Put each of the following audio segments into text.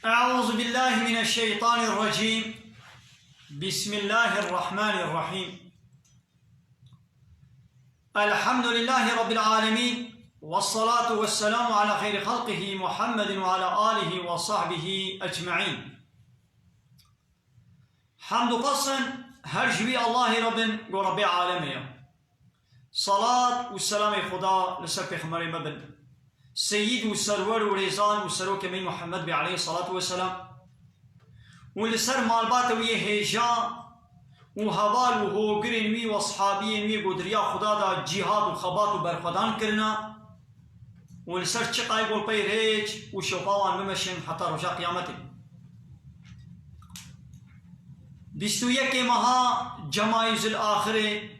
أعوذ بالله من الشيطان الرجيم. بسم الله الرحمن الرحيم. الحمد لله رب العالمين، والصلاة والسلام على خير خلقه محمد وعلى آله وصحبه أجمعين. حمد قصن هرجبي الله رب ورب عالمين. صلاة والسلام خدا لسر پیغمبر مبن سيد وسرور وريزان وسرور كمي محمد بي عليه الصلاة والسلام، ولسر مالبات ويه هيجان وهبال وهوگرين وي واصحابين وي قدريا خدا دا جهاد وخبات وبرخدان كرنا، ولسر چقاي قول پي ريج وشوفاوان ممشن حتى رجا قيامته. 21 ماها جمايز الآخره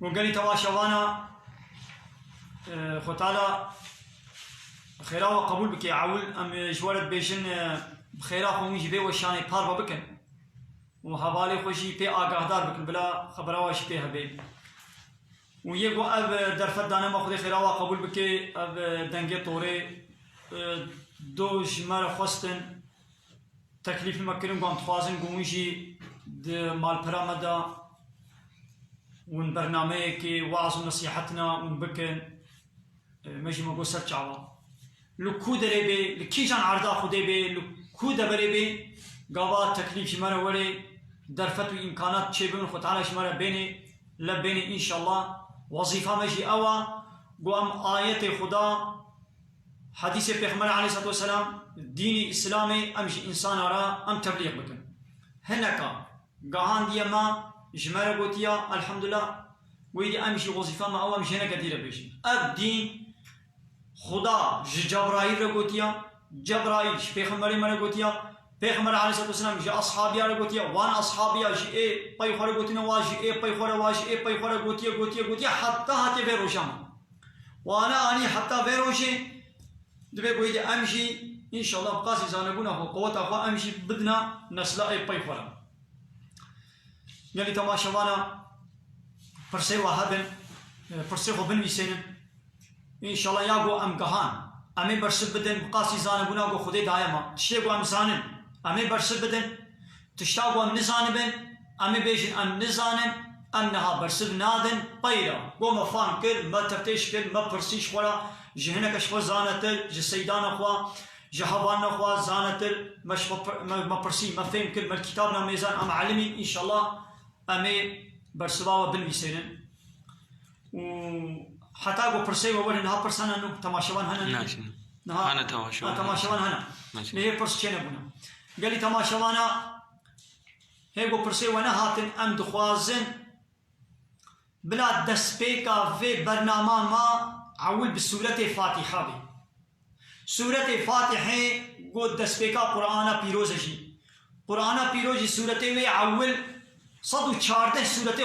وقالي تواشوانا ختالا خيرا وقبول بك عول ام جوالت بيجن بخيرا خومي جبي وشاني باربا بكن وهبالي خوشي بي آگاهدار بكن بلا خبرا واش بي هبي ويقو اب درفت دانا ما خدي خيرا وقبول بك اب دنگي طوري دو جمار خوستن تكليف المكرم قام تخوازن قوميجي مال برامدا ون برنامج كي وعظ نصيحتنا ون بكن مجي مقول سرچاوا لكو دربي لكي جان عرضا خدي بي لكو دبربي قوا تكليف شمارة ولي درفت وإمكانات شيبون خد تعالى شمارة بيني لبيني إن شاء الله وظيفة مجي أوا قوام آية خدا حديث پیغمبر عليه الصلاة والسلام دين إسلامي أمشي إنسان را أم تبليغ بكن هنكا قاهان دي ما جمارة قوتيا الحمد لله ويدي أمشي وظيفة ما أوا مشينا كثيرة بيجي أب دين خدا جبرائيل رقوتيا جبرائيل پیغمبر مرا قوتيا پیغمبر عليه الصلاة والسلام جي أصحابي رقوتيا وان أصحابي جي إيه بيخور قوتينا واجي إيه بيخور واجي إيه بيخور قوتيا حتى هاتي بيروشام وأنا أني حتى بيروشي دبي ويدي أمشي إن شاء الله بقاسي زانبونا قوة أخوة أمشي بدنا نسلا إيه بيخورا يلي تماشوانا فرسي وهابن فرسي خوبن بيسينن إن شاء الله ياغو أم قهان أمي برسل بدن بقاسي زانبونا غو خودي دايما تشتاقو أم زانن أمي برسل بدن تشتاقو أم نزانبن أمي بيجن أم نزانن أم نها برسل نادن طيرا غو مفان كل ما تفتيش كل ما برسيش ولا جهنك أشخوا زانتل جسيدان أخوا جهوان أخوا زانتل مش ما برسي ما فهم كل ما الكتابنا ميزان أم علمي إن شاء الله أمي برسباوة بالمسيرن وحتى أقول برسي وولي نها برسانا نو تماشوان هنا نها أنا تماشوان هنا نهي برسينا بنا قال لي تماشوانا هي قو برسي وانا هاتن أم دخوازن بلا دسبيكا في برنامج ما عول بسورة فاتحة بي سورة فاتحة قو دسبيكا قرآن بيروزجي قرآن بيروزي سورة وي عول 114 سورة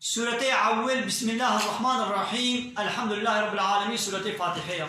سورة أول بسم الله الرحمن الرحيم الحمد لله رب العالمين سورة فاتحة.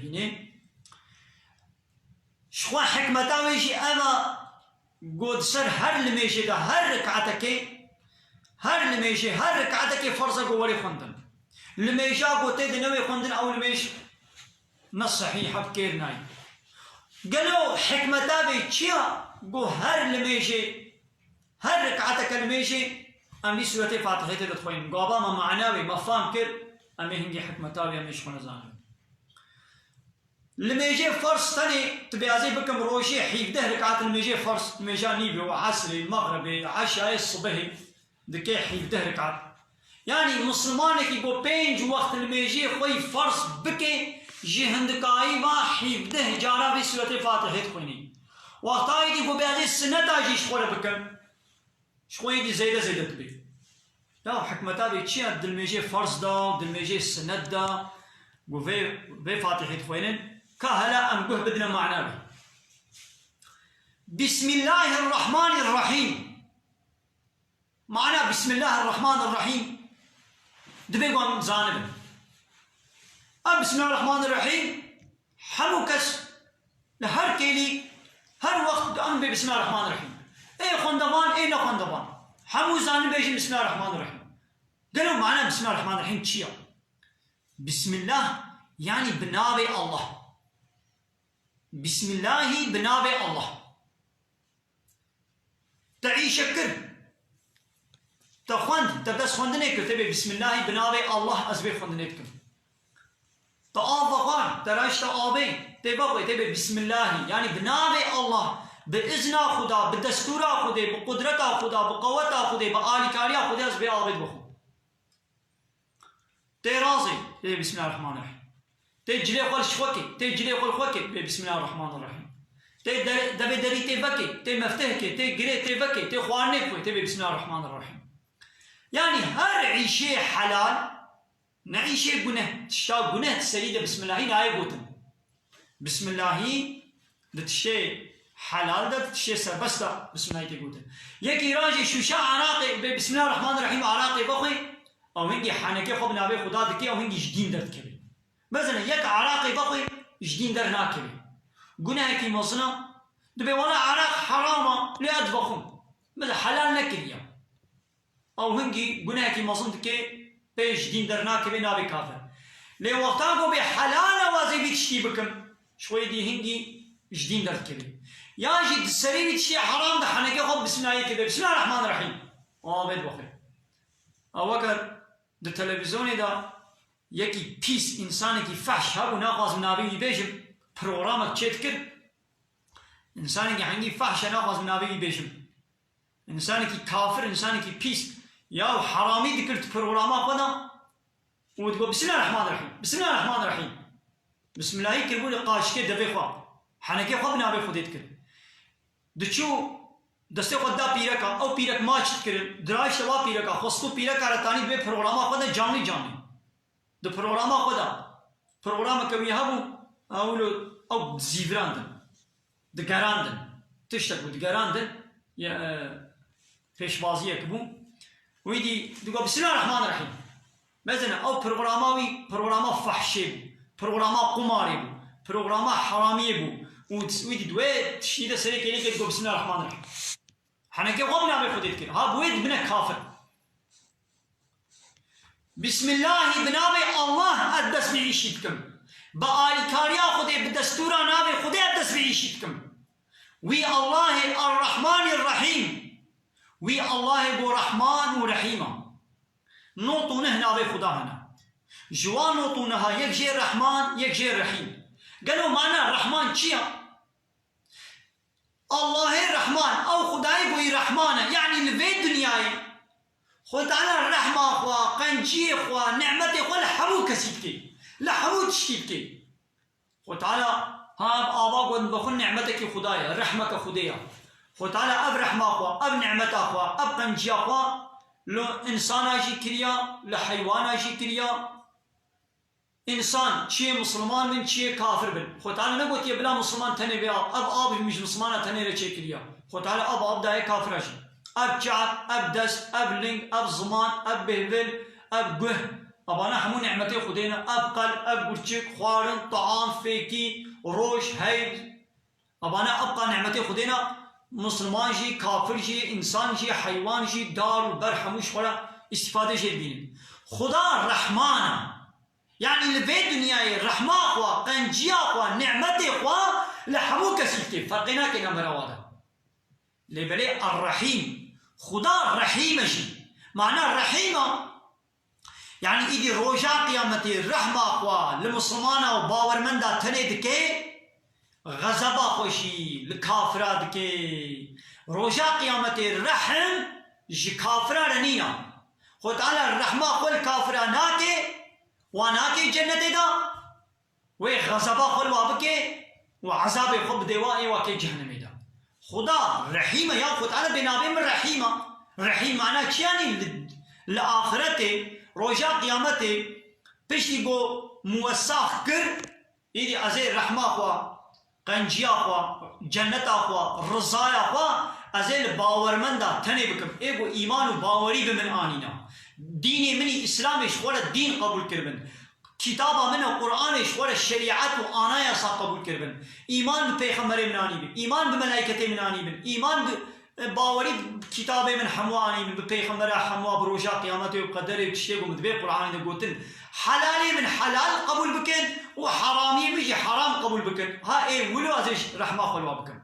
بينه شو حكمته ويجي أما قد صار هر لميشي ده هر ركعتك هر ركعتك فرضك وري خندن لميشا قد تد نوي خندن أو لميش نص صحيح بكير ناي قالوا حكمته بيتشيا قو هر لميشي هر ركعتك لميشي أمي سورة فاتحة تدخلين قابا ما معناوي ما فهم كر أمي هنجي حكمته أمي شو نزانه الميجي فرص تاني تبيازي بكم روشي 11 ركعات الميجي فرص الميجا نيبي وعصري المغربي عشاء الصبحي دكي 11 ركعات يعني مسلمانك يقول بينج وقت الميجي خوي فرص بكي جي هندكاي ما 11 جارا في سورة الفاتحة خويني وقتها يقول بيازي السنة تاجي شخوره بكم شخوي دي زيادة تبي لا حكمتها بيتشي الميجي فرص دا الميجي السنة دا وفي فاتحة خوينين كهلا أم قه بدنا معنا بسم الله الرحمن الرحيم معنا بسم الله الرحمن الرحيم دبي قام زانب بسم الله الرحمن الرحيم حمو كس لهر كيلي هر وقت أم بسم الله الرحمن الرحيم اي خندبان اي نخندبان حمو زانب بيجي بسم الله الرحمن الرحيم قالوا معنا بسم الله الرحمن الرحيم تشيا بسم الله يعني بنابي الله بسم الله بنابي الله تعيش شكر تخوند تبدس خوندنك تبي بسم الله بنابي الله أزبي خوندنكم تآفقان تراش تآبي تبي بسم الله يعني بنابي الله بإذن خدا بدستور خدا بقدرت خدا بقوت خدا بآل كاريا خدا أزبي آبد بخو ترازي تبي بسم الله الرحمن الرحيم تجري قل شوكي تجري قل خوكي بسم الله الرحمن الرحيم دبي دري تبكي تمفتهكي تجري تبكي تخوانك تبي بسم الله الرحمن الرحيم يعني هر عيشي حلال نعيشي جنه تشتا جنه تسريده بسم الله ناي قوتن بسم الله دتشي حلال ده تشي سربستا بسم الله تقوتن يكي راجي شوشا عراقي بسم الله الرحمن الرحيم عراقي بخوي او هنجي حنكي خب نابي خدا دكي او هنجي جدين درد كبي مثلا يك عراقي بخوي جدين در ناكبي جنه كي مصنع دبي وانا عراق حرامه لا ادبخون مثلا حلال نكريا او هنجي جنه كي مصنع دكي بيش دين در ناكبي نابي كافر لي وقتاكو بحلال وازي بيتشتي بكم شوي دي هنجي جدين در كبي ياجي السري بيتشتي حرام ده حنكي خب بسم الله كبي بسم الله الرحمن الرحيم بيت بخير او وكر ده تلفزيوني ده يكي بيس انساني كي فحش هابو ناقص نابي بيجم برنامج تشتكر انساني كي هنجي فحش ناقص نابي بيجم انساني كي كافر انساني كي بيس يا حرامي ذكرت برنامج قدا وتقول بسم الله الرحمن الرحيم بسم الله الرحمن الرحيم بسم الله يكربون قاش كده بيخوا حنكي خب نابي خديت كر دشو دسته قدا بيركا او بيرك ماچ كر دراش وا بيركا خستو بيركا رتاني بي برنامج قدا جاني ده برنامج قدا برنامج كوي هابو او زيفراندن ده گراندن تشتكو ده گراندن يا پیشوازی کبو ويدي تقول بسم الله الرحمن الرحيم مثلا او برنامج فحشي برنامج قماري برنامج حرامي بو ويدي دويت تشيد سري كلي تقول بسم الله الرحمن الرحيم حنكي قمنا بخديت كده ها بويد بنا كافر بسم الله بنابي الله أدس بعيشتكم بآل كاريا خدي بدستورا نابي خدي أدس بعيشتكم وي الله الرحمن الرحيم وي الله بو رحمن ورحيمة نوطونه نابي خدا هنا جوان نوطونها يك جير رحمن يك جير رحيم قالوا معنا الرحمن چيا الله الرحمن او خداي بوي رحمانه يعني لفي دنياي خد على الرحمة أخوة قنجي أخوة نعمتي أخوة لحمو كسيبكي لحمو تشتيبكي خد على هاب آباك ونبخل نعمتك خدايا رحمك خدايا خد على أب رحمة أخوة أب نعمة أخوة أب قنجي أخوة لو إنسان أجي كريا لحيوان أجي كريا إنسان شيء مسلمان من شيء كافر بن خد على نقول يبلا مسلمان تاني بيا أب مش مسلمان تاني رشي كريا خد على أب داي كافر أجي أب جعب أب دس أب لينك أب زمان أب بهبل أب قه أبانا حمو نعمتي خدينا أب قل أب برشك خوارن طعام فيكي روش هيد أبانا أبقى نعمتي خدينا مسلمان جي كافر جي إنسان جي حيوان جي دار وبر حموش ولا استفادة جي دين خدا رحمانا يعني لبيت دنياي رحمة أخوة قنجي أخوة نعمتي أخوة لحمو كسيبتي فرقنا كنا مراوادا لبلي الرحيم خدا رحيم جي معنى الرحيمة يعني إيدي روجا قيامتي رحمة أخوة لمسلمانا وباورمندا تني دكي غزبا خوشي لكافرا دكي روجا قيامتي رحم جي كافرا رنينا خود على الرحمة خو الكافرا ناكي وناكي جنة دا وي غزبا خو الوابكي وعذاب خو بدوائي وكي جهنم دا خدا رحيمة يا خود على بنابي من رحيمة رحيم معناه چی يعني لآخرته روجا قيامته پشتی گو موساخ کر ایدی ازی رحمه خوا قنجیا خوا جنت خوا رضای خوا ازی باورمندا تنه بکم ایگو ایمان و باوری بمن آنینا دین منی اسلامش خورا دین قبول کربن کتابا من قرآنش خورا شریعت و آنایا سا قبول کربن ایمان بپیغمبر من آنی بن ایمان بملائکت من آنی بن ایمان باوری کتاب من حموانی من بپیغمبر حموا بروجا قیامت و قدر تشتیگو مدبی قرآن ده گوتن حلالی من حلال قبول بکن و حرامی بيجي حرام قبول بكن ها ايه ولو ازيش رحمه خلوا بكن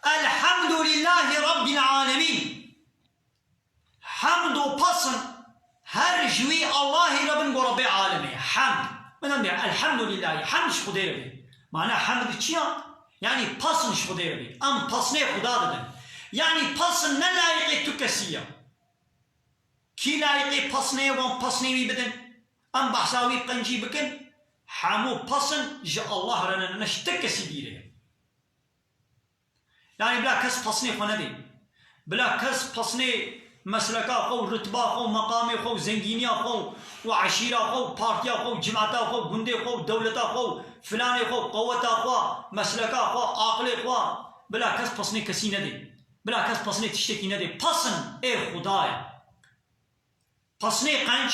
الحمد لله رب العالمين حمد وبصن هر جوي الله رب رب العالمين حمد من الحمد لله حمد خدير بي معناه حمد چيا يعني بصن خدير بي ام بصنه خدا دادن يعني بصن نلايق تكسيه كي لايقي بصنه وان بصنه بي بدن ام بحساوي قنجي بكن حمو بصن جاء الله رنا نشتك سيديره يعني بلا كس بصنه خندي بلا كس بصنه مسلكا خو رتبه خو مقامي خو زنجينيا خو وعشيره خو بارتيا خو جماعتا خو غندي خو دولتا خو فلان خو قوتا خو مسلكا خو عقل خو بلا كس بصنه كسي ندي بلا كس بصنه تشتكي ندي بصن اي خدايا بصنه قنج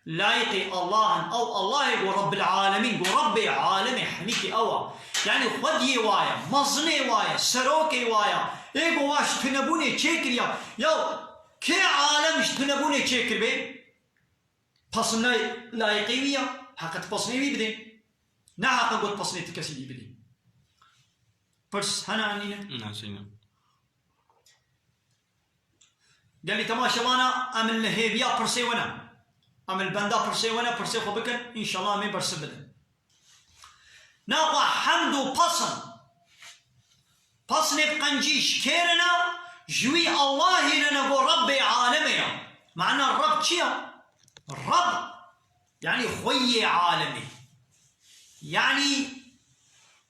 لايقي الله او الله يقول رب العالمين قول ربي عالمي حميكي اوا يعني خدي وايا مزني وايا سروكي وايا ايقو واش تنبوني تشيكر يا كي عالم تنبوني تشيكر بي بصنه لايقي ويا حقت بصنه بي بدين نا حقا قلت بصنه تكسي بي بدين برس هنا عنينا ناسينا قال لي تماشى وانا ام الهيبيا برسي وانا ام البندا برسي وانا برسي خو بكن ان شاء الله مي برس بدن ناقوا حمد وبصن بصن بقنجيش كيرنا جوي الله لنا قو ربي عالمي معنى الرب شيا الرب يعني خوي عالمي يعني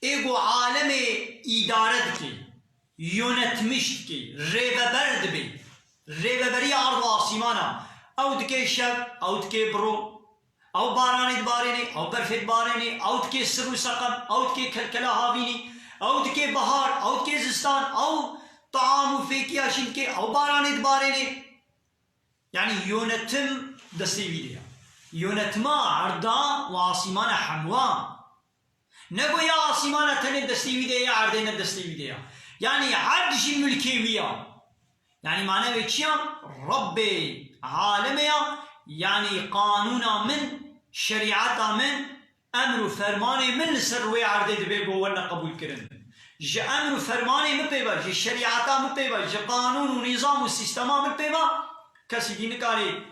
ايقو عالمي ادارتك يونتمشتك ريبه برد بي ريبه بري ارض آسمانا او دكي شب او دكي برو او باراني دباريني او برفت باريني او دكي سر وسقم او دكي كلكلا هافيني او دكي بهار او دكي زستان او طعام وفيكيا شنكي او باراني دباريني يعني يونتم دستي فيديا يونتما عرضا وآسمانا حموا نقول يا آسمانا تني دستي فيديا يا عرضينا دستي فيديا يعني عرض ملكي ويا يعني معناه بيتشيا ربي عالميا يعني قانونا من شريعتا من امر و فرماني من سروي عرضي دبي قولنا قبول كرن جي امر و فرماني مبيبا جي شريعتا مبيبا جي قانون ونظام وسيستما مبيبا كسي دي نكاري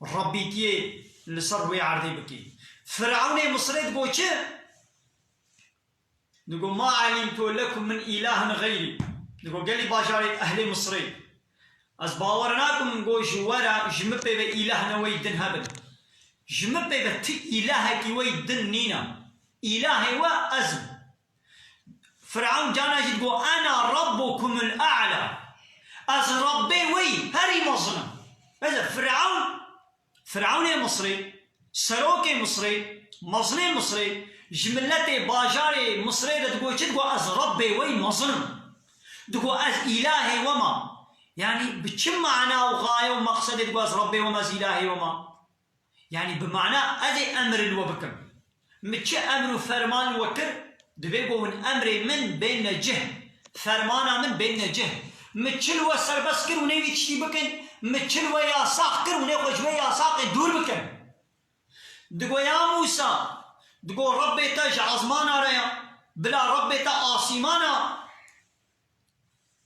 ربي تيه لسروي عرضي بكي فرعون مصريت بوچه نقول ما علمت لكم من اله غيري نقول قال لي باجاري اهل مصري از باورناكم نقول جوارا جمبي بإله نوي دن هبل جمبي بت إله كي وي دن نينا إله هو أزم فرعون جانا جد قو أنا ربكم الأعلى از ربي وي هري مظلم إذا فرعون مصري سروكي مصري مظلم مصري جملتي باجاري مصري تقول جد قو از ربي وي مظلم تقول از إلهي وما يعني بكم معنى وغاية ومقصد تقواز ربي وما زيلاهي وما يعني بمعنى أدي أمر الوبكم متش أمر فرمان وكر دبيقو من أمر من بين جه فرمانا من بين جه متشل وسر بس كر ونيوي تشتي بكن متشل ويا ساق كر ونيخوش ويا ساق دور بكن دقو يا موسى دقو ربي تاج عظمانا ريا بلا ربي تا آسيمانا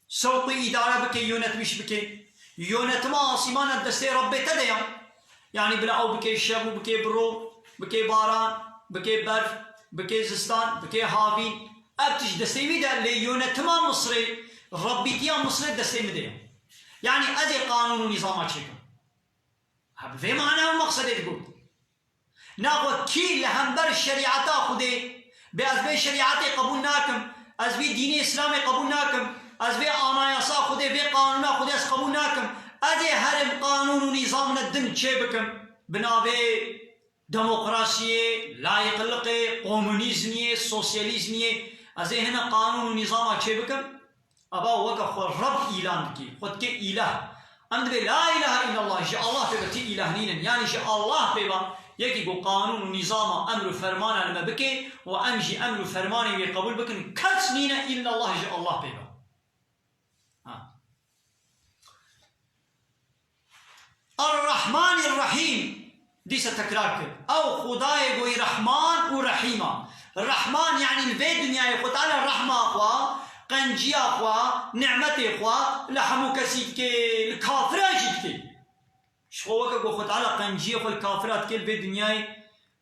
سوقي إدارة بكي يونت مش بكي يونتما آسمان الدستي ربي تديا يعني بلا أو بكي شب بكي برو بكي باران بكي برف بكي زستان بكي هافين أبتش دستي ميدا اللي يونتما مصري ربي تيا مصري دستي مديا يعني أدي قانون ونظام أشيكا في معنى المقصد تقول ناخذ كي لهمبر الشريعة تاخذه بأزبي شريعتي قبول ناكم أزبي ديني إسلامي قبول ناكم أزبي آنايا خذه في قانون خذه أس قبول ناكم أدي هرم قانون ونظام الدين شبكم بنابي ديمقراطية لا يقلقي كومونيزمية سوسياليزمية أزي هنا قانون ونظام شبكم أبا وقف رب إيلان بكي خد كي إله أمد بي لا إله إلا الله إن شاء الله بيبا تي إله نينا يعني إن شاء الله بيبا يكي قو قانون ونظام أمر فرمانا لما بكي وأمجي أمر فرماني ويقبول بكن كلس نينا إلا الله إن شاء الله بيبا الرحمن الرحيم دي ستكرار كده أو خداي قوي رحمن ورحيمة الرحمن يعني البيت دنيا يقول على الرحمة أخوة قنجي أخوة نعمتي أخوة لحمو كسيد كي الكافر أجد كي شو وقت قو خد على قنجي أخوة الكافرات كي البيت دنيا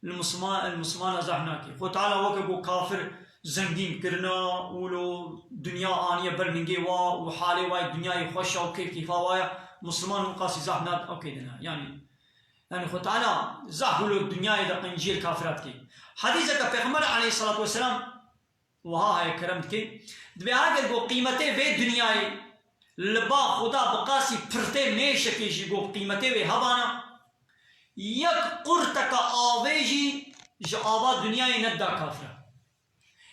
المسلمان أزحناكي خد على وقت قو كافر زنگين كرنا ولو دنيا آنية برنجي وحالي واي دنيا يخوش أو كيفا واي مسلمان مقاسي زحنات أو كيدنا يعني خد على زحولو الدنيا إذا قنجي الكافرات كي حديثك پیغمبر عليه الصلاة والسلام وها هاي كرمت كي دبي هاي قو قيمته في الدنيا لبا خدا بقاسي پرته ميشه كيجي قو قيمته في هبانا يك قرتك آويجي جآبا دنيا ندا كافرة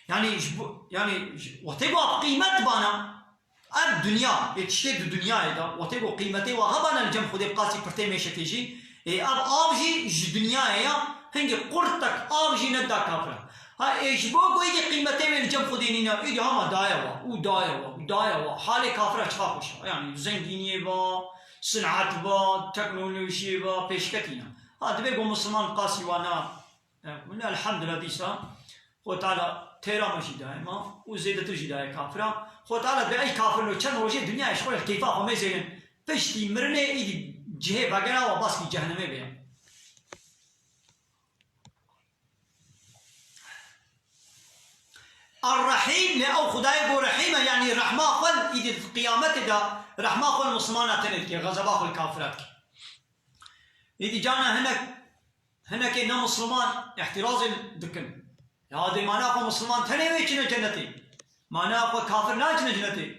يعني وتبقى قيمت بانا الدنيا يتشتد الدنيا إذا وتبقى قيمته وهبانا الجم خدا بقاسي پرته ميشه كيجي اب آوجي دنيا هي هنگي قرتك آوجي ندا كافرة ها ايش بوكو يجي قيمته من الجم خدينينا يجي هما دايوا حالي كافرة تخافوش يعني زنگينية با صنعت با تكنولوجيا با پیشكتينا ها دبي بو مسلمان قاسي وانا الحمد لله ديسا خو تعالى تيرا ماشي دائما وزيدتو جداية كافرة خو تعالى بأي كافر لو كان وجه الدنيا يشغل كيفا هم زين بشتي مرنه ايدي جهه بغنا وباسكي جهنمي بيان الرحيم لأو خداي بو رحيمة يعني رحمة خل إذا قيامته دا رحمة خل مسلمانات تنتكي غزبا خل كافرات إذا جانا هنا كنا مسلمان احتراز دكن هذا معناه مسلمان تنوي كنا جنتي معناه كافر نا كنا جنتي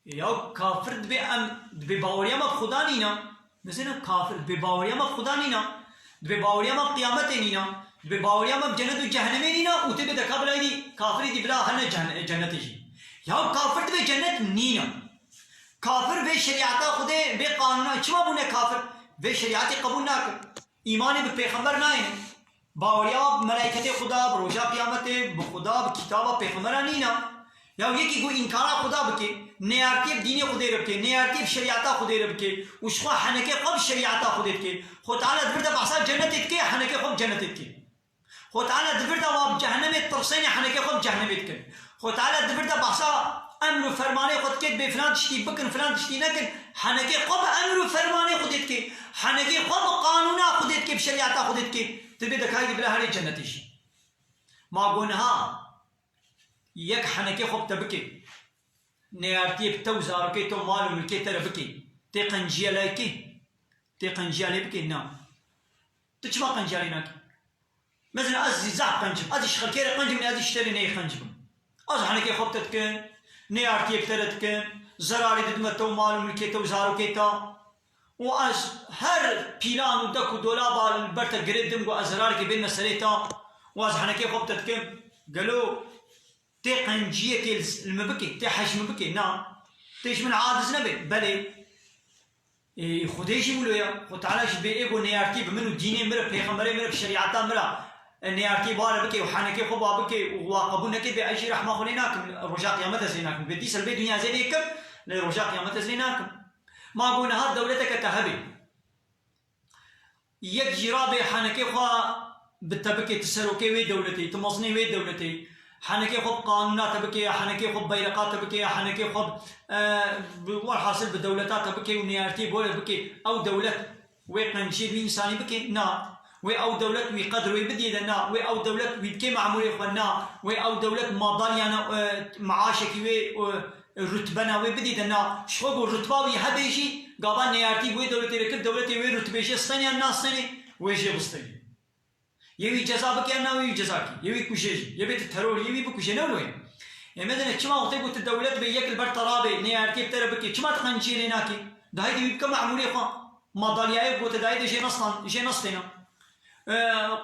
يا كافر دبي باوريا ما خدا نينا مثلا كافر دبي باوريا ما خدا نينا دبي باوريا ما قيامته نينا بباوريا ما بجنة وجهنم نينا وتبي دكابلا يدي كافر يدي بلا هنا جنة يجي يا كافر تبي جنة نينا كافر به شريعته خده به قانون شو بونه كافر به شريعته قبول ناك إيمان بپیغمبر ناين باوريا ملائكته خدا بروجا قيامته بخدا بكتابه پیغمبر نينا يا يكي کو انكار خدا بكي نيارتي ديني خده ربكي نيارتي شريعته خده ربكي وشخوا حنكه قب شريعته خده بكي خد تعالى دبرده بحساب جنتك كي حنكه قب جنتك كي خو تعالى دبرده واب جهنم الترسين حنكي خب جهنم يتكن خو تعالى دبرده بحسا امر فرماني خد كد بفلان تشتي بكن فلان تشتي نكن حنكي خب امر فرماني خدت كي حنكي خب قانونا خدت كي بشريعتا خدت كي تبي دكاي بلا هري جنتيش ما قونها يك حنكي خب تبكي نيارتي بتوزار كي تو مال ملكي تربكي تقنجيا لايكي تقنجيا لبكي نعم تشما قنجيا لناكي مثلا أزي زع قنجم أزي شغل كيري قنجم أزي اشتري ني قنجم أزي حنكي خبتتكن نيارتي بترتكن زراري ددمتو مالو ملكيتو زارو كيتا وأز هر بيلان ودكو دولابا البرتا قردم وأزراركي بين مساليتا وأزي حنكي خبتتكن قالو تي قنجية كي المبكي تي حش مبكي نعم تيش من عادز نبي بلي خديش يقولوا يا خد تعالى شبي إيجو نيارتي بمنو ديني مرة بيغمبري مرة بشريعتا مرة نيارتي بارا بكي وحنكي خبا بكي وقبولنا كي بأجي رحمة خليناكم رجاء قيامتها زيناكم بدي سلبي دنيا زينيكم لرجاء قيامتها زيناكم ما قلنا هاد دولتك تهبي يك جرابي حنكي خوا بالتبكي تسروكي وي دولتي تمصني وي دولتي حنكي خب قانونات بكي، حنكي خب بيرقات بكي، حنكي خب والحاصل بدولتات بكي ونيارتي بولا بكي أو دولة ويقنشي بإنساني بكي نا وي أو دولة ويقدر ويبدي لنا وي أو دولة ويبكي معمولي خلنا وي أو دولة مضاليانا معاشك وي رتبنا ويبدي لنا شغل الرتبة ويهبيشي قابان نيارتي وي دولتي ركب دولتي وي رتبيشي استني الناس تاني ويجي بستني يبي جزا بكي أنا ويبي جزاكي يبي كوشيجي يبي الترور يبي بكوشي نولوين يعني مثلا كما قلت قلت الدولة بيجيك البرطرابي نيارتي بتر بكي كما تقنشي لناكي ده هيدي يبقى معمولي خا مضاليا قلت ده هيدي شيء نصلا شيء نصنا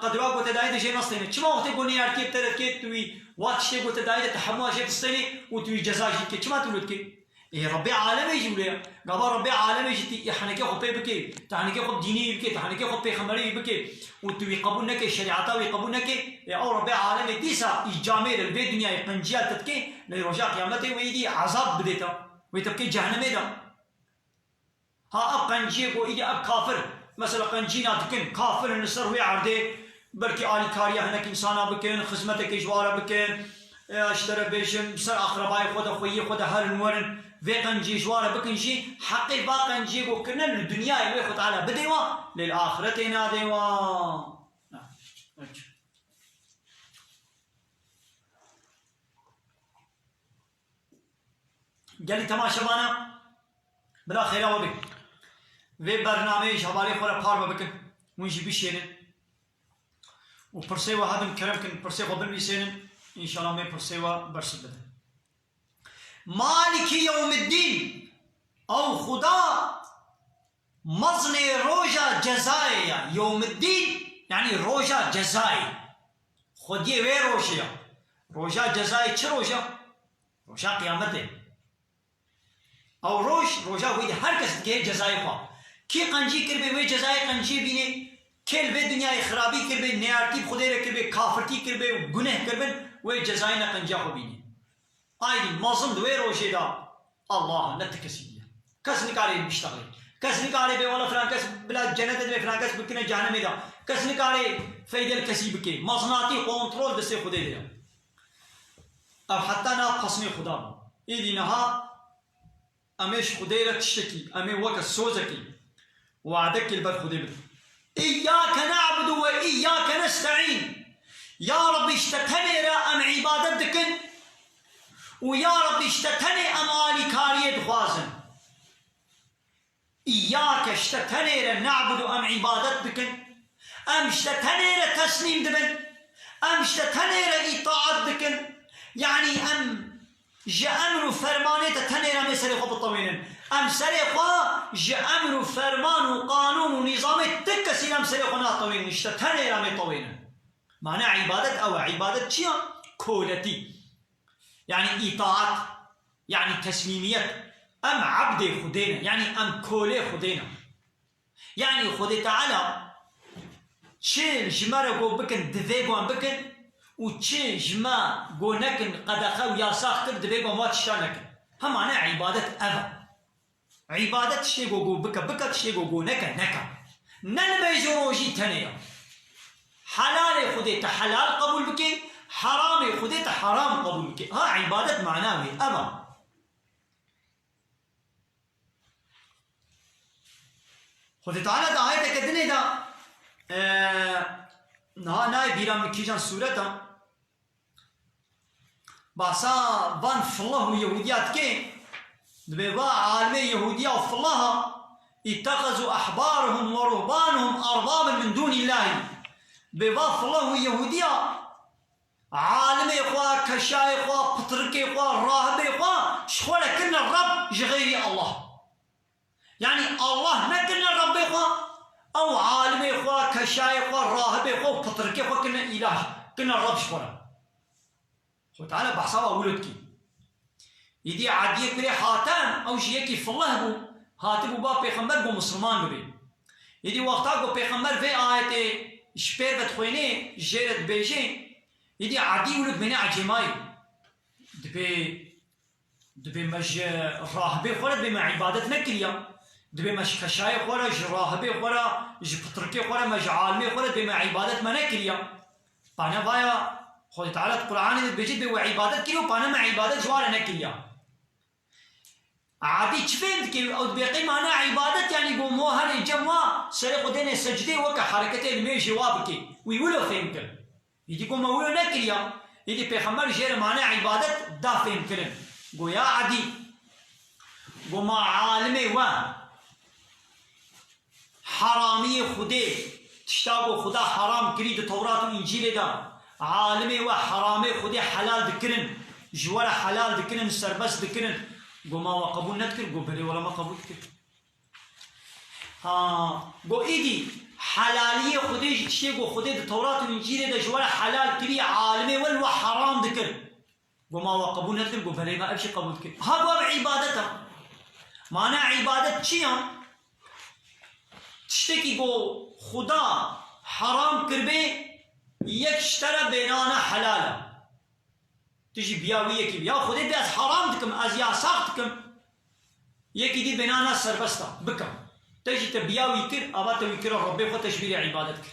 قدروا قلت ده هيدي شيء نصنا كما قلت قلت نيارتي بتر كي توي واتش قلت ده هيدي تحمل شيء تستني وتوي جزاكي كي كما تقول كي إيه ربي عالمي يجولي قبل ربي عالمي يجتي حنكي خبي بكي تحنكي خب ديني بكي تحنكي خب بيخمري بكي وتوي قبولنا كي شريعته ويقبولنا كي أو ربي عالمي ديسا يجامل البيت دنيا يقنجيات تتكي لرجع قيامته ويدي عذاب بديتا ويتبكي جهنم ده ها أب قنجي ويدي أب كافر مثلا قنجينا تكن كافر النصر هو عرضه بركي آلي كاريا هناك إنسانا بكين خدمتك جوارا بكين اشترى بيشم سر أقربائي خدا خويي خدا هر نورن في قنجي جوارا بكنجي حقي باقنجي وكنا للدنيا يوخد على بديوا للآخرة ناديوا قال تماشا بانا بلا خيرا وبك في برنامج حوالي خورا باربا بكن ونجي بيشينن وبرسيوا هذا الكلام كن برسيوا بالبيسينن إن شاء الله ما برسيوا برسبته مالك يوم الدين أو خدا مزن روجا جزائي يوم الدين يعني روجا جزائي خدي وي روجا روجا جزائي چه روجا روجا قيامته أو روجا ويدي هر کس کے جزائي خوا کی قنجي کربه وي جزائي قنجي بينه كل به دنيا خرابي کربه نيارتي خدي ركبه كافرتي کربه گناه کربن وي جزائي قنجا خو بينه آيدي مظلم دوير روشي دا الله نتكسية كس نكاري بيشتغل كس نكاري بي ولا فلان كس بلا جنة دي فلان كس بكنا جهنم دا كس نكاري فايدة الكسي بكي مظناتي كنترول دسي خدي دا أو حتى نا قصني خدا إيدي نها أميش خدي لك تشتكي أمي وقت سوزكي وعدك البر خدي بك إياك نعبد وإياك نستعين يا رب اشتكني أم عبادتك ويا رب اشتكني أمالي كارية خوازن إياك اشتكني نعبد أم عبادتك أم اشتكني تسليم دبن أم اشتكني إطاعت دكن يعني أم جأمر فرماني تتني مثل خب الطويلين أم سرقا جأمر فرمان وقانون ونظام تكسي أم سرقنا طويلين اشتكني رامي طويلين معنى عبادة أو عبادة شيء كولتي يعني إطاعت يعني تسليمية أم عبد خدينا يعني أم كولي خدينا يعني خدي تعالى شيل جمارة جو بكن دفيقو أم بكن وشيل جما جو نكن قدخا وياساخ كر دفيقو ما تشتانكن هم معنى عبادة أبا عبادة شي جو بكا بكا شي جو نكا ننبيزو تانية حلال خدي حلال قبول بكي حرام خديت حرام قبول بكي ها عبادة معناوي أبا خديت على دا هاي تكدني دا ناي بيرام كيجان سورة باسا بان فالله يهوديات كي دبيبا عالمي يهودية وفالله اتخذوا أحبارهم ورهبانهم أربابا من دون الله بيبا فالله يهودية عالم إخوة كشاي إخوة بطرك إخوة راهب إخوة شخوله كنا الرب جغيري الله يعني الله ما كنا الرب إخوة أو عالم إخوة كشاي إخوة راهب إخوة بطرك إخوة كنا إله كنا الرب شخوله وتعالى بحصابة ولدكي يدي عادية كري حاتم أو شيء في الله بو هاتبو با بيخمبر بو مسلمان ببي يدي وقتا بو بيخمبر في آية شبير بتخويني جيرت بيجين يدي عادي ولد بني عجماي دبي مش راهبي خورد بما عبادتنا كليا دبي مش كشاي خورا راهبي خورا بطركي خورا مش عالمي خورد بما عبادت منا كليا بانا بايا خود تعالى القرآن بيجد وعبادت كيلو بانما عبادت جوار نكيا عادي تفهم كي او بيقي معنى عبادت يعني قوم مو هل الجمع سرق دين سجدي وك حركتين مي جوابك ويقولوا فهمك يجي قوم يقولوا نكيا يجي بيغمبر جير معنى عبادت دا فهم كلام قو يا عادي قوم عالمي و حرامي خدي تشتاقوا خدا حرام كريد توراة وإنجيل دا عالمي و حرامي خدي حلال ذكرن جوار حلال ذكرن سربس ذكرن قو ما قبول نذكر قو بلي ولا ما قبول تذكر قو إيدي حلالية خدي شيء قو خدي التوراة والإنجيل دا جوار حلال كري عالمي و حرام ذكر قو ما قبول نذكر قو بلي ما أبشي قبول تذكر ها قو عبادتها معنى عبادت چيا تشتكي قو خدا حرام كربي يكشترى بينانا حلالا تجي بياوي يكي بيا خدي بياز حرام دكم از ياساق دكم يكي دي بينانا سربستا بكم تجي تبياوي كر ابا توي كر ربي خو تشبيه عبادتك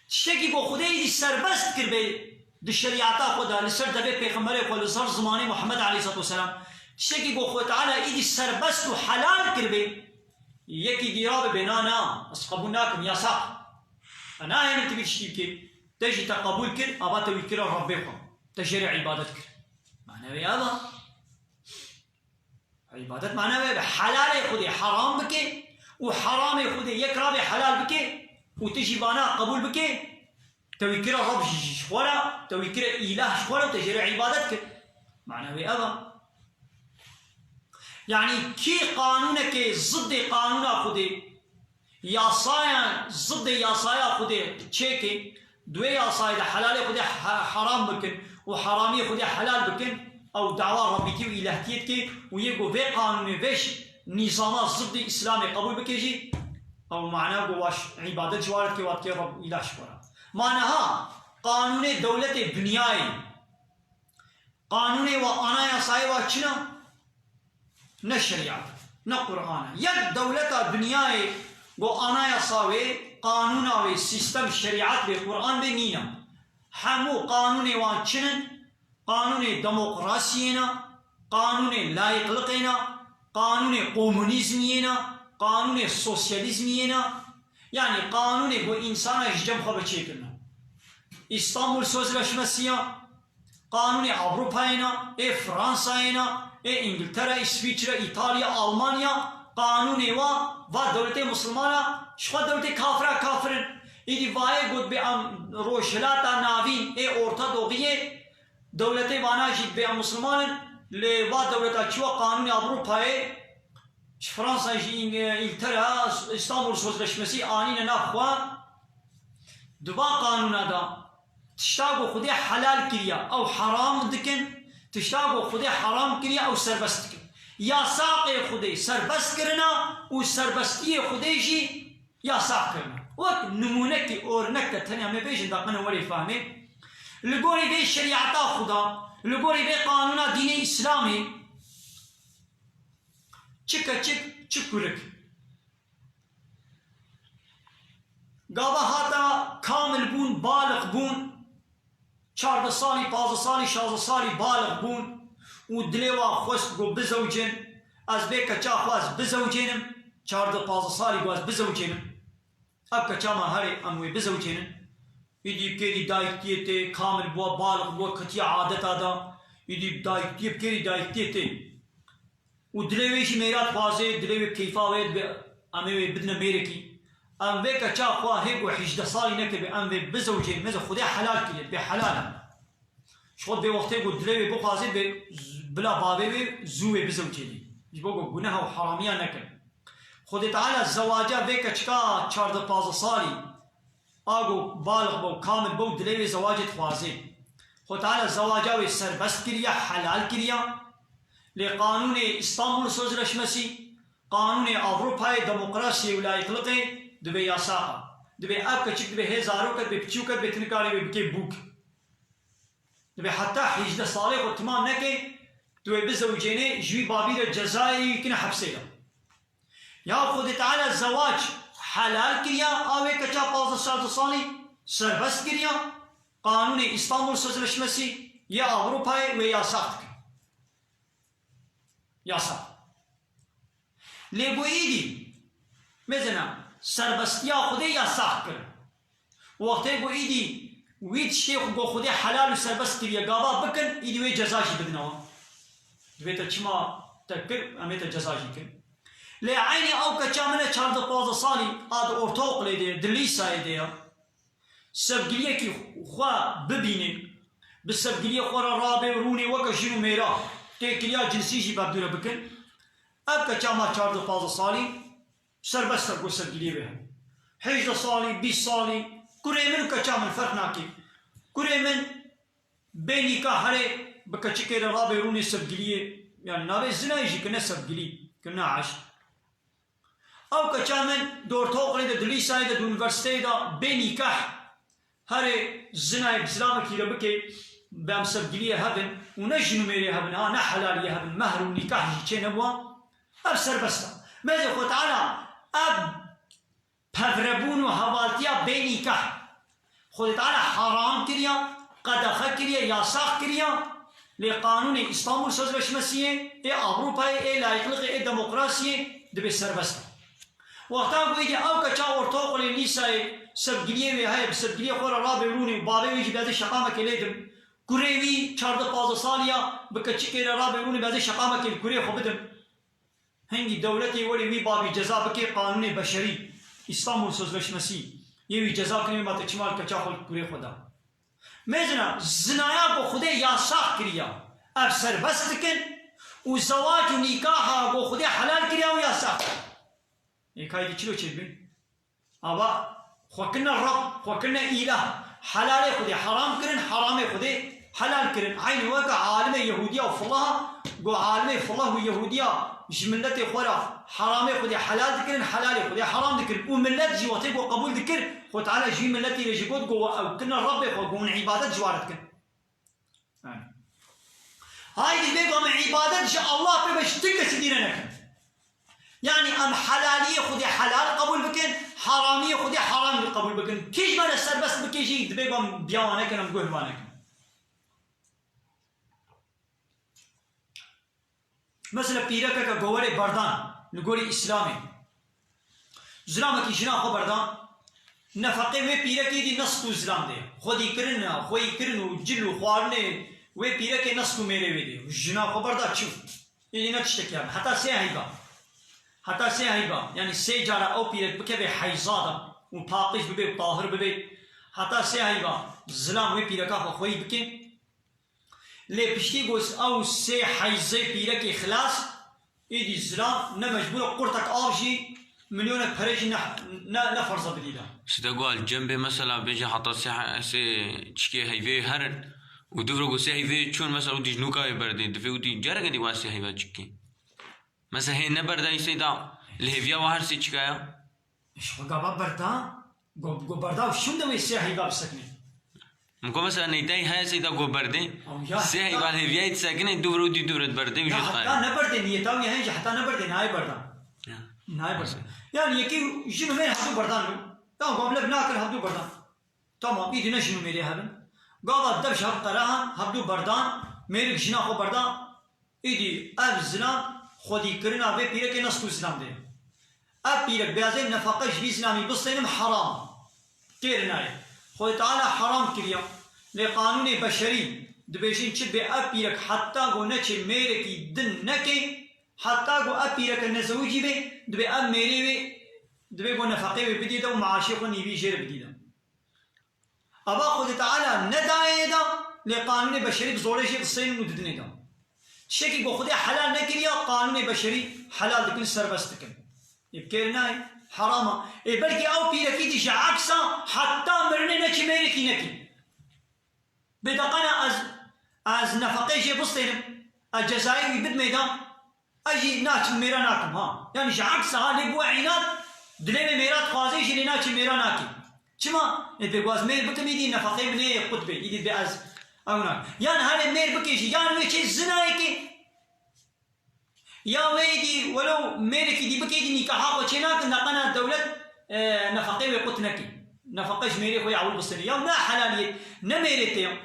تشتكي قو خدي دي سربست كربي دي شريعتا خدا لسر دبي پیغمبر خو لسر زمانه محمد عليه الصلاه والسلام تشتكي قو خو تعالى ايدي سربست وحلال كربي يكي دي راب بينانا اسقبوناكم ياساق انا هنا تبي تشتكي تجي تقبول كر ابا توي كر ربي خو تشريع عبادتك معنى هذا عبادت معنى حلال خدي حرام بك وحرام خدي يكره حلال بك وتجي بانا قبول بك توكر رب شخورا توكر اله شخورا وتشريع عبادتك معنى هذا يعني كي قانونك ضد قانون خدي ياسايا ضد ياسايا خدي تشيكي دوي ياسايا حلال خدي حرام بك وحرامي خدي حلال بكن او دعوة ربيتي وإلهتيتك ويقو في قانون فيش نظامات ضد إسلامي قبول بكيجي او معناه قواش عبادت جوارت كي رب إله شكرا معناها قانون دولة بنياي قانون وأنا يساي وچنا نشريعة نقرآن يد دولة بنياي وأنا يساوي قانون و سيستم شريعات بالقرآن بنينا همو قانون وانچنن قانون دموقراسينا قانون لايقلقنا قانون قومونيزمينا قانون سوسياليزمينا يعني قانون بو انسان جم خبر چيكنا اسطنبول سوزلشمسيا قانون اوروباينا فرنساينا انجلترا سويسرا ايطاليا المانيا قانون و دولت مسلمانا شو دولت كافرن ایدی وای گود به ام روشلاتا ناوین ارتدوغیه دولت وانا جید به ام مسلمان لوا دولتا چوا قانون اوروپای فرانسا انگلترا استانبول سوزلشمسی آنین نخوا دوا قانون دا تشتاقو خودی حلال کریا او حرام دکن تشتاقو خودی حرام کریا او سربست کن یا ساق خودی سربست کرنا و سربستی خودی جی یا ساق کرنا وقت نمونه کی اور نکته تنیا می بیشن دقنه ولی فهمه لگوری به شریعتا خدا لگوری به قانونا دین اسلامی چکرک گاوا هاتا کامل بون بالغ بون 14 سالی 15 سالی 16 سالی بالغ بون و دلوا خوست گو بزوجن از به کچا خواست بزوجنم 14 15 سالی گو از بزوجنم اب کچا ما هری اموی بزوجنم ایدی کری دایکتیته کامل بوا بالغ بوا کتی عادت آدا ایدی دایکتیب کری دایکتیته و دلویش میرات خوازه دلوی کیفا وید اموی بدن میرکی ام به کچا خواه هیگو 18 سالی نکه به ام بزوجن مزه خودی حلال کید به حلالا شخود به وقتی گو دلوی بخوازه به بلا بابه به زوی بزوجنی جبو گناه و حرامیه نکن خود تعالی زواجه به کچکا 14 15 سالی آگو بالغ بو کامل بو دلوی زواجت خوازه خود تعالی زواجه و سربست کریا حلال کریا لقانون اسطنبول سوزلشمسی قانون اوروپای دموکراسی و لایقلقه دبی یاساقا دبی اب کچک دبی هزارو کد بی پچیو کد بی تنکاری بی بکی بوک دبی حتی 18 ساله خود تمام نکه دبی بزوجینه جوی بابی جزایی کنه حبسه دا یا خود تعالی زواج حلال کریا آوه کچا 15 سالی سربست کریا قانون İstanbul Sözleşmesi ya Avrupa'ya ve yasaktır. Yasak. Legoidi mesela serbestiya Xudê yasak kir. Wextê ku îdî wî tiştê xwe got Xudê helal û serbest kiriye gava bikin îdî wê ceza jî bidinەوە. Divê te çima te kir em ê te ceza jî kirin. Lê eynî ew keça min e 14-15 salî a di ortaoqlê de ye, di lîsayê de ye. Sevgiliyekî xwe bibînin, bi sevgiliya xwe re rabêrûnê weke jin û mêra têkiliya cinsî jî bevdûre bikin. Ev keça ma 14-15 salî serbest e ku sevgiliyê wê hebe. 18 salî, 20 salî kurê min û keça min ferq nake. Kurê min bê nîkah herê bi keçikê re rabêrûnê sevgiliyê yani navê zinayê jî kine sevgilî, kine eşq. Ew keça min di ortaoqlê de, di lîsayê de, di unîversiteyê de bê nîkah herê zinayê bi zilamekî re bike bi em sevgiliyê hebin û ne jin û mêrê hebin ha ne helaliyê hebin mehr û nîkah jî çê nebuwa ev serbest e. Mêzê Xwe Teala ev pevrebûn û hevaltiya bê nîkah Xwe Teala haram kiriye, qedexe kiriye, yasak kiriye. Lê Kanûnê İstanbul Sözleşmesi'ye ê Avrupa'yê ê layıklıkê ê demokrasiyê dibe serbest e. Wexta ku îdî ew keça ortaoqlê lîsayê sevgiliyê wê heye bi sevgiliyê xwe re rabêrûnê û bavê wê jî beze şeqamekê lê din. Kurê wî 14-15 saliya bi keçikê re rabêrûnê beze şeqamekê li kurê xwe bidin. Hingî dewletê werê wî bavî ceza bike Kanûnê Beşerî İstanbul Sözleşmesi yê wî ceza kirin wê ma te çima li keça xwe li kurê xwe da. Mêzina zinaya ku Xudê yasak kiriye ev serbest dikin û zewac û nîkaha ku Xudê helal kiriye û yasak. Êkayî çilo çêbin? Ava xwe kirine Rab, xwe kirine îlah. Helalê Xudê haram kirin, haramê Xudê helal kirin. Aynî weke alimê Yehudiya û filaha got alimê filah û Yehudiya ji milletê xwe re haramê Xudê helal dikirin, helalê Xudê haram dikirin. Û millet jî wetê got qebûl dikir, Xwe Teala jî milletê re jî got ew kirine Rabbê xwe got hûn îbadet ji waret kin. Haydî bêgam îbadet ji Allah pê be ji ti kesî dîne nekin. Yani em helaliyê Xudê helal qebûl bikin, haramiyê Xudê haram qebûl bikin. Kîj me re serbest bike jî dibêgam biyawan nekin, em guh nekin. Mesela pîrekeke gowerê berdan li gorî İslamê. Zilamekî jina xwe berdan, nefeqê wê pîrekê dî nesk û zilam de ye. Xwedî kirin, xweyî kirin û cil û xwarinê wê pîrekê nesk û mêrê wê de ye. Jina xwe berda çû. Yê ne tiştekî hebe. Heta sê heyba. Heta sê heyba. Yani sê cara ew pîrek bikeve heyza da û paqîj bibe û tahir bibe. Heta sê heyba zilam wê pîreka xwe xweyî bike. Lê piştî got ew sê heyzê pîrekê xilas êdî zilam ne mecbûr e qurtek av jî milyonek perê jî ne ferza bidîda. Sida gal cembê mesela bêje heta sê çikê heyvê herin û divre got sê heyvê çûn mesela û dî ji nûkayê berdê divê û dî carekê dî wa sê heyva çikê. Mesela hê neberdayî sê da li hêviya wa her sê çikaya? Xwe gava berda, got berda û şûn de wê sê heyva bisekine. Mko mesela neytayî heye sê da got berdê sê heyvan hêviyayê disekine dûvre û dî dûret berdê û jê Heta ne berdê niyeta wî heye jî heta ne berdê nayê berdan. Nayê berdan. Yani yekî jin û mêr hevdû berdan bû. Tamam gavlev nakir hevdû berdan. Tamam îdî ne jin û mêrê hebin. Gava dev ji hev qerehan hevdû berdan, mêrik jina xwe berdan. İdî ev zilam xwedîkirina vê pîrekê nesk û zilam de ye. Ev pîrek beyazê nefeqe ji vî zilamî bistênim heram. Kêr nayê. Xwe Teala haram kiriye. Lê Kanûnê Beşerî dibêjin çi bê ev pîrek heta got neçê mêrekî din neke, heta got ev pîreke nezewîcî bê dibe ev mêrê wê dibe got nefeqê wê bidîde û meaşê xwe nîvî jê re bidîde. Ava Xwe Teala nedayê da lê Kanûnê Beşerî bi zorê jê distênin û didinê da. Tiştekî got Xwedê helal nekiriye Kanûnê Beşerî helal dikin, serbest dikin. Kêr nayê herama. Belkî ew pîrekî dî ji eksa heta mirinê neçî mêrekî nekî. Bêdeqena ez nefeqê jê bistênim, ez cezayê wî bidmê da, ez jî naçim mêra nakim ha. Yani ji eksa ha lê bu înat dilê wê mêra dixwazê jî lê naçî mêra nakî. Çima? Bêgwaz mêr bikim îdî nefeqê binê qutbê îdî bê ez ew nakim. Yani herê mêr bikê jî yan wê çê zinayekê ya wê dî welo mêrekî dî bikê dî nîkaha xwe çê nakin deqena dewlet nefeqê wê qut nekî. نفقش ميري خوي عول بصني يوم نا حلالية نميرتي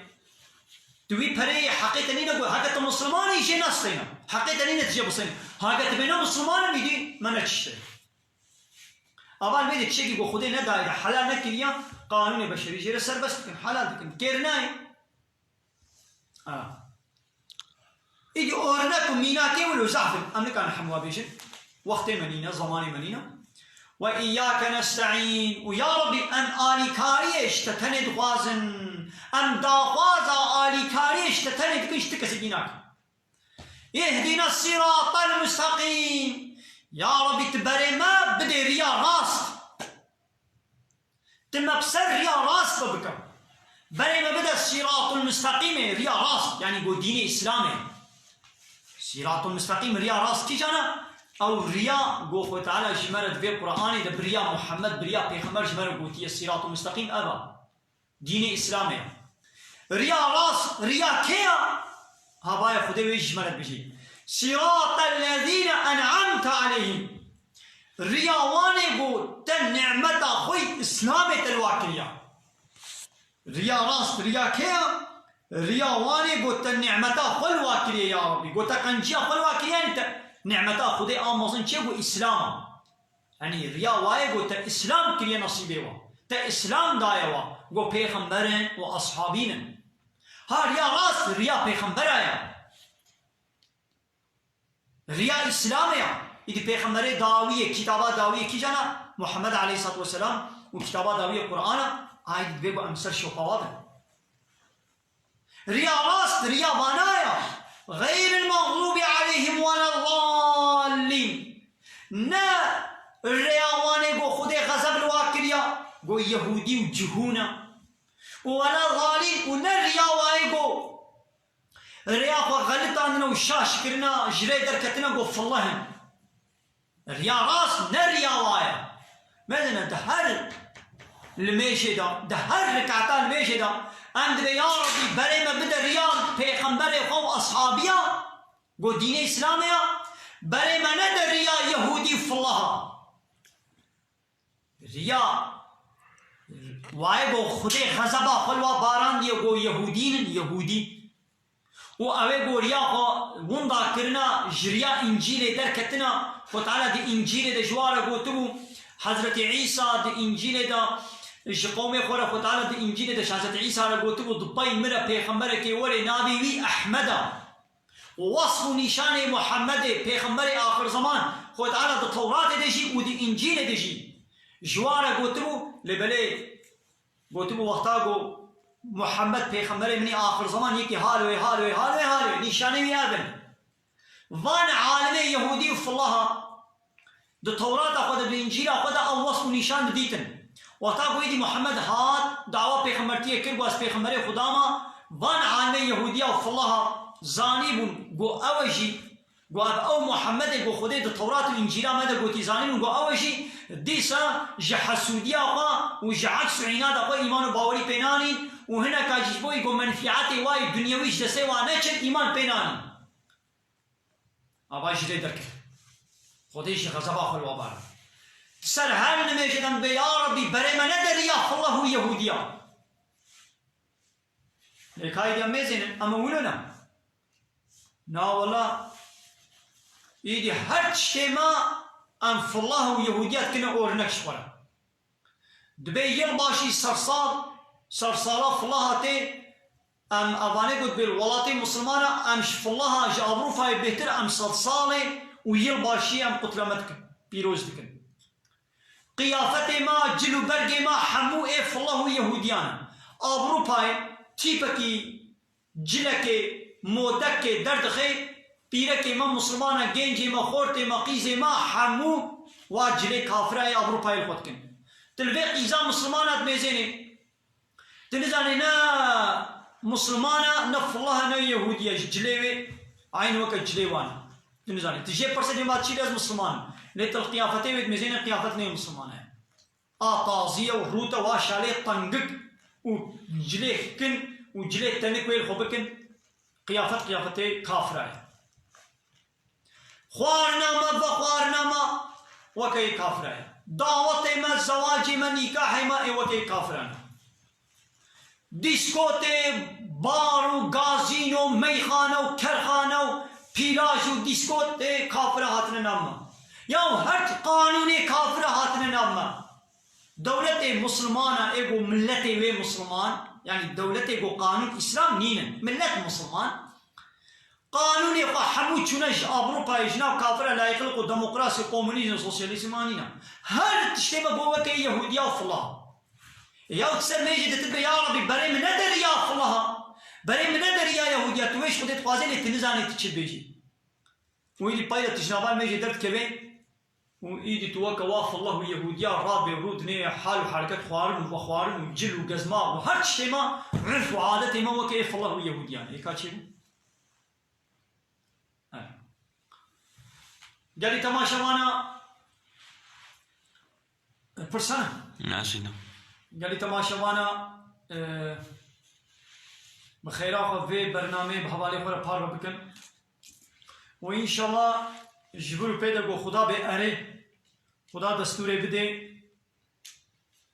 توي بري حقيقة نينا قول حقيقة مسلمان يجي نصينا حقيقة نينا تجي بصني حقيقة بينا مسلمان ميدي ما نتشتري أبال ميدي تشيكي قو خدي ندايدا حلال نكليا قانون بشري جيري سر بس لكن حلال لكن كيرناي إيدي أورناكم ميناكي ولو زعفن أمريكا نحموا بيجن وقت منينا زمان منينا وإياك نستعين ويا ربي أم آلي كاريش تتند غازن أم داغازا آلي كاريش تتند كيش تكسجيناك اهدنا الصراط المستقيم يا ربي تبري ما بدي ريا راس تم بسر ريا راس ببكر بري ما بدا الصراط المستقيم ريا راس يعني قو دين إسلامي صراط المستقيم ريا راس كي جانا او ريا قو خو تعالى جمرت في القرآن ده بريا محمد بريا بيغمبر جمرت قوتي الصراط المستقيم أبا دين إسلامي ريا راس ريا كيا هبايا خدوي جمرت بجي صراط الذين أنعمت عليهم ريا واني قو تنعمت خوي إسلامي تلواكريا ريا راس ريا كيا ريا واني قو تنعمت خوي الواكريا يا ربي قو تقنجيا خوي الواكريا انت نعمتا خدي آمازن چه گو اسلام يعني ريا واي گو تا اسلام كريه نصيبه وا تا اسلام دايا وا گو پیغمبرن و اصحابين ها ريا راس ريا پیغمبر آيا ريا اسلام آيا إذا پیغمبر داوية كتابة داوية كي جانا محمد عليه الصلاة والسلام و كتابة داوية قرآن آيد بيگو امسر شوقاوات ريا راس ريا بانايا غير المغضوب عليهم ولا الضالين نا الرياواني قو خدي غزب الواكريا قو يهودي وجهونا ولا الضالين ونا الرياواني قو الرياوة غلط عندنا وشاش كرنا جري دركتنا قو فاللهم الريا راس نا الرياواني ماذا دهر الميشي دهر ركعتان الميشي دا عند يا ربي بري ما بدا ريال پیغمبر خو اصحابيا قو دين اسلاميا بري ما ندر ريا يهودي فالله ريا واي قو خدي غزبا خلوا باران دي قو يهودين يهودي و اوه قو ريا خو وندا کرنا جريا انجيل در كتنا وتعالى دي انجيل دا جوار قو تبو حضرت عيسى دي انجيل دا قوم خورا خو تعالى دي انجيل ده حضرت عيسى را گوتو دبي مرا پیغمبر کے ورے نبی وی احمد وصف نشان محمد پیغمبر آخر زمان خو تعالى ده تورات ده شي و دي انجيل ده شي جوار گوتو لبلي گوتو وقتا گو محمد پیغمبر من آخر زمان يكي حال نشان وی ابن وان عالم يهودي في الله ده تورات خو ده انجيل خو ده وصف نشان ديتن وقتا کوئی محمد هات دعوة پیغمبرتیه کرد و از پیغمبر خدا ما وان عالم یهودیه و فالله زانی بون گو اوجی گو او محمد گو خودی دو تورات و انجیلا مده گو تی زانی بون گو اوجی دیسا جحسودیه آقا و جعکس و عناد آقا ایمان و باوری پینانی و هنه کاجیش بوی گو منفعات وای دنیاویش دسته و نچن ایمان پینانی آبا جده درکه خودیش غزبا خلوا بارا سر هل نميجدن بيا ربي بري ما ندر يا الله يهوديا لك هاي دي اميزين اما ولنا نا والله يدي هر شيما ام في الله يهوديات كنا اورنكش ولا دبي يلباشي صرصال في الله تي ام افاني قد بالولاتي مسلمانه ام في الله جابرو فاي بهتر ام صرصالي ويلباشي ام قتلمتك بيروز دكن قيافت ما جلو برگ ما حمو اف الله يهوديان اوروپای تیپکی جلک مودک درد خي پیرک ما مسلمان گنج ما خورت ما قیز ما حمو واجل کافرای اوروپای خود کن تلوی قیزا مسلمانات میزنی تنزانی نا مسلمانا نف الله نا يهوديا جلوي عين وقت جلوان تنزانی تجي پرسه جماعت چیز از مسلمان ليت القيافته ويد مزين قيافت نيم مسلمانه طازيه وروته واشالي طنقق وجليه كن وجليه تنك ويل خوبكن قيافته كافره خوارنا ما وكي كافره دعوت ما زواج ما نکاح ما ایوتی کافرانه دیسکوت بار و گازین و میخانه و کرخانه و پیلاج و دیسکوت کافر هاتن نام یا هر قانون کافر هاتن نام دولت مسلمان ایگو ملت و مسلمان يعني دولت ایگو قانون اسلام نینن ملت مسلمان قانون يقع حمود شنش أوروبا يجنا وكافرة لا يخلقوا ديمقراطية كومونيزم سوسياليزم مانينا هل تشتبه بوك يهودية وفلها يا تسمى يجي تبقى يا ربي بري من ندر يا فلها بري من ندر يا يهودية تويش خدت قازين تنزاني تشبيجي ويلي بايلة تجنابان ميجي درت كبين وإيدي توكا واف الله يهودية رابي ورودني حال وحركات خوارن وخوارن وجل وقزماء وهر تشتما عرف وعادتي ما وكا الله يهودية إيكاتشيبو قال لي تماشى وانا فرسانة ناسينا قال لي تماشى وانا بخيرات في برنامج بحوالي خورا بار بكن وإن شاء الله جبرو بيدا قو خدا بأري خدا دستوري بدي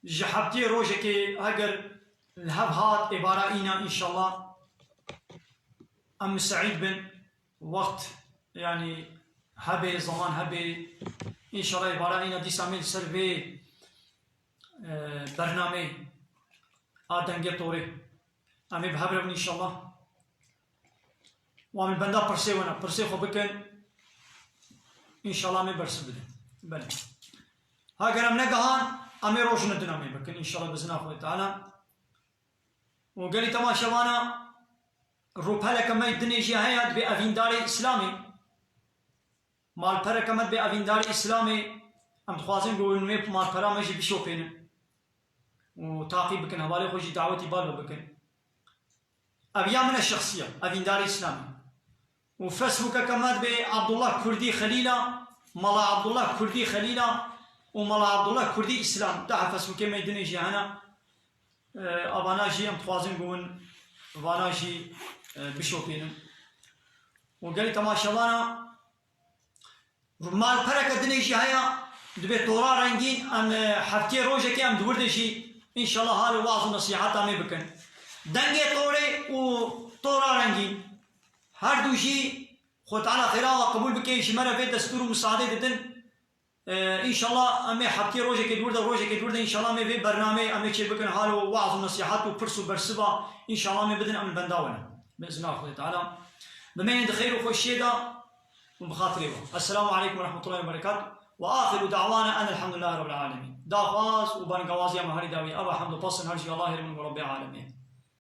جحبتي روجكي اگر الهب هات عبارة إينا إن شاء الله أم سعيد بن وقت يعني هبه زمان هبه إن شاء الله عبارة إينا دي سامل سربي برنامج آدنگه طوري أمي بهبرم إن شاء الله وأمي بندا برسي ونا برسي خو بكن إن شاء الله أمي برس بدن بله هاگر أم نگهان أمي روشن دن أمي بكن إن شاء الله بزنا خوي تعالى وقالي تماشا وانا روبهلك ما يدني جي هيا بأفيندار إسلامي مال پره کمت به اویندار اسلامی ام خوازن گوین می مال پره ماشي بشوفين و تعقيب بكن حوالي خوشي دعوتي بالو بكن ابيا من الشخصيه اویندار اسلامي و فيسبوك كمت به عبد الله كردي خليله مال عبد الله كردي خليله ومال عبد الله كردي اسلام تاع فيسبوك ما يدني جي هنا اباناجي ام خوازن گوين واناجي بشوفين وقال تماشا وانا مال پرک دنیشی هیا دبی تورا رنگین ام هفته روزه که ام دوردشی ان شاء الله حال واعظ نصیحت می بکن دنگه توره و تورا رنگین هر دوشی خود تعالی خیرا و قبول بکیش مرا به دستور و مساعده دادن ان شاء الله ام هفته روزه که دورده ان شاء الله می برنامه ام چه بکن حال واعظ نصیحت و پرسو برسبا ان شاء الله می بدن ام بنداونه باذن الله خود تعالی بمن خير وخشيدا وبخاطري السلام عليكم ورحمة الله وبركاته وآخر دعوانا أن الحمد لله رب العالمين دا خاص وبان قوازي مهاري داوي أبا حمد بصن هرشي الله رب العالمين